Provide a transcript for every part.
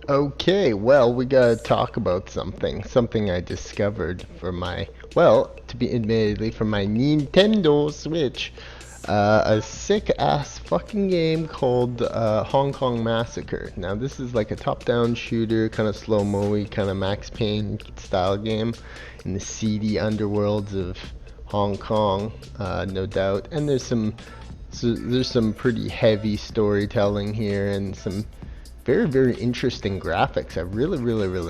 Okay, well, we gotta talk about something I discovered for my, well, to be admittedly, for my Nintendo Switch. A sick ass fucking game called Hong Kong Massacre. Now, this is like a top down shooter, kind of slow mo-y, kind of Max Payne style game in the seedy underworlds of Hong Kong, no doubt. And there's some pretty heavy storytelling here and some very very interesting graphics. I really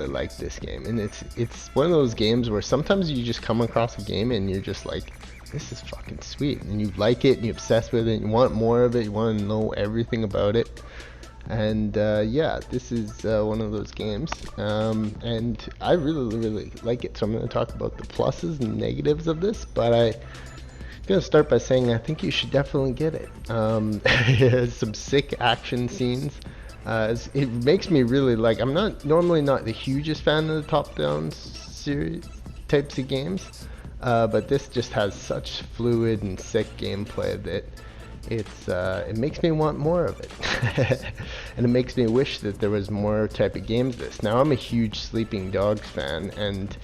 like this game, and it's one of those games where sometimes you just come across a game and you're just like, this is fucking sweet, and you like it and you obsess with it and you want more of it, you want to know everything about it. And yeah, this is one of those games, and I really like it. So I'm going to talk about the pluses and negatives of this, but I'm gonna start by saying I think you should definitely get it. It has some sick action scenes. It makes me really like. I'm not normally not the hugest fan of the top-down series types of games, but this just has such fluid and sick gameplay that it makes me want more of it, and it makes me wish that there was more type of games. This now I'm a huge Sleeping Dogs fan, and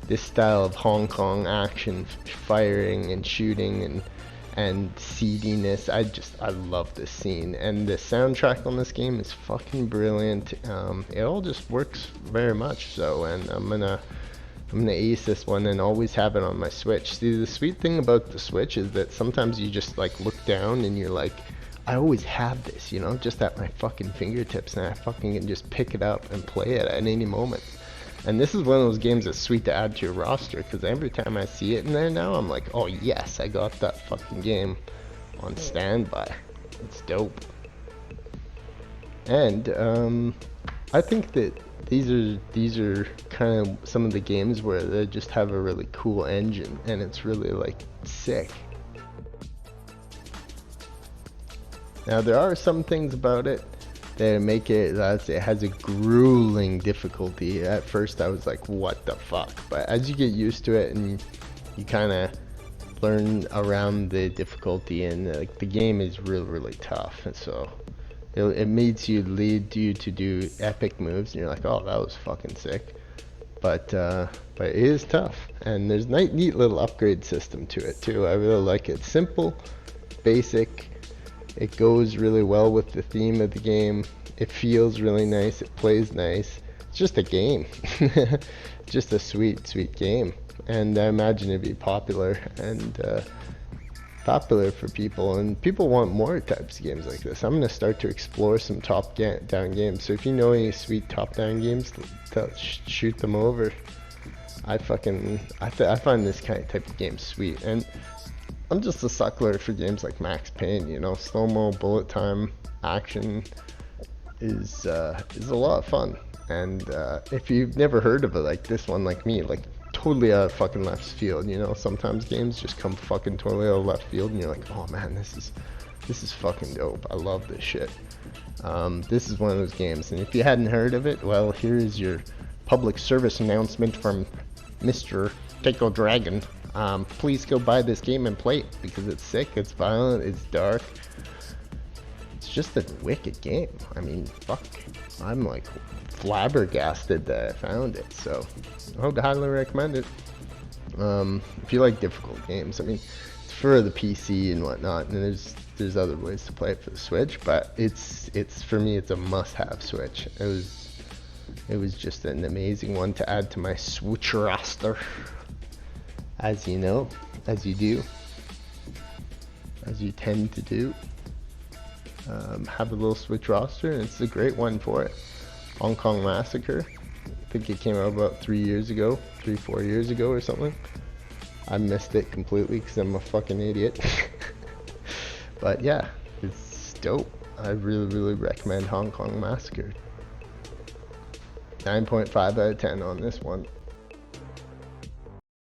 this style of Hong Kong action, firing and shooting and seediness. I love this scene, and the soundtrack on this game is fucking brilliant. It all just works very much so, and I'm gonna ace this one and always have it on my Switch. See, the sweet thing about the Switch is that sometimes you just like look down and you're like, I always have this, just at my fucking fingertips, and I fucking can just pick it up and play it at any moment. And this is one of those games that's sweet to add to your roster, because every time I see it in there now, I'm like, oh yes, I got that fucking game on standby. It's dope. And I think that these are kind of some of the games where they just have a really cool engine, and it's really like sick. Now there are some things about it that make it that it has a grueling difficulty. At first I was like, what the fuck? But as you get used to it and you kind of learn around the difficulty, and like the game is really tough, and so it makes you lead you to do epic moves, and you're like, oh, that was fucking sick. But it is tough, and there's a neat little upgrade system to it too. I really like it. Simple, basic. It goes really well with the theme of the game. It feels really nice. It plays nice. It's just a game. Just a sweet game. And I imagine it'd be popular and popular for people. And people want more types of games like this. I'm gonna start to explore some top-down games. So if you know any sweet top-down games, shoot them over. I find this kind of type of game sweet. And I'm just a suckler for games like Max Payne, slow-mo, bullet time, action is a lot of fun. And if you've never heard of it, like this one, like me, like totally out of fucking left field, sometimes games just come fucking totally out of left field, and you're like, oh man, this is fucking dope. I love this shit. This is one of those games, and if you hadn't heard of it, well, here is your public service announcement from Mr. Tycho Dragon. Please go buy this game and play it, because it's sick, it's violent, it's dark. It's just a wicked game. I mean, fuck. I'm like flabbergasted that I found it, so I would highly recommend it. If you like difficult games, I mean, it's for the PC and whatnot, and there's other ways to play it for the Switch, but it's for me, it's a must-have Switch. It was just an amazing one to add to my Switch roster. As you know, as you do, as you tend to do, have a little Switch roster, and it's a great one for it. Hong Kong Massacre, I think it came out about 4 years ago or something. I missed it completely because I'm a fucking idiot. But yeah, it's dope. I really recommend Hong Kong Massacre. 9.5 out of 10 on this one.